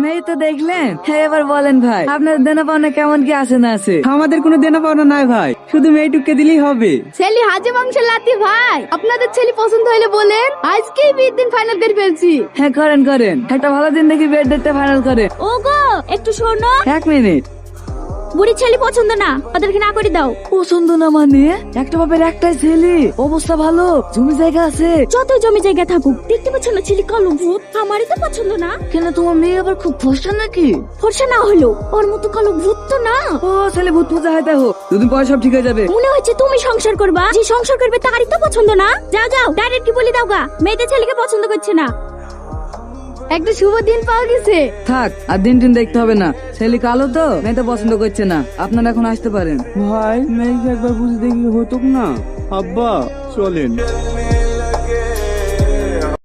মেয়ে তো দেখলেন, এবার বলেন ভাই, আপনার দেনা পাওনা কেমন কি আছে না আছে? আমাদের কোনো দেনা পাওনা নাই ভাই, শুধু মেয়েটুককে দিলেই হবে। ছেলে হাজে মাংসের লাতি ভাই, আপনাদের ছেলে পছন্দ হইলে বলেন, আজকেই বিয়ের দিন ফাইনাল করে ফেলছি। হ্যাঁ করেন করেন, একটা ভালো দিন দেখি বিয়ের ডেটটা ফাইনাল করে। ওগো একটু শোনো, 1 মিনিট। বুড়ি ছেলে পছন্দ না, ওদেরকে না করে দাও। পছন্দ না মানে? একটা বাপের একটাই ছেলে, অবস্থা ভালো, জমি জায়গা আছে। যত জমি জায়গা থাকুক, দেখতে পাচ্ছ না ছেলে কালো ভূত, আমারই তো পছন্দ না। কেন, তোমার মেয়ে আবার খুব ফর্সা নাকি? ফর্সা না হলো ওর মতো কালো ভূত তো না। ও ছেলে ভূত পূজা হয় দেখো, দুদিন পরে সব ঠিক হয়ে যাবে। মনে হচ্ছে তুমি সংসার করবা, যে সংসার করবে তারই তো পছন্দ না। যাও যাও, ডাইরেক্ট কি বলে দাও গা, মেয়েদের ছেলেকে পছন্দ করছে না। একটা শুভ দিন পাওয়া গেছে। থাক, আর দিন টিন দেখতে হবে না, ছেলে কালো তো মেয়ে তো পছন্দ করছে না, আপনারা এখন আসতে পারেন। ভাই মেয়েকে একবার বুঝে দেখলে হতো না? আব্বা চলেন।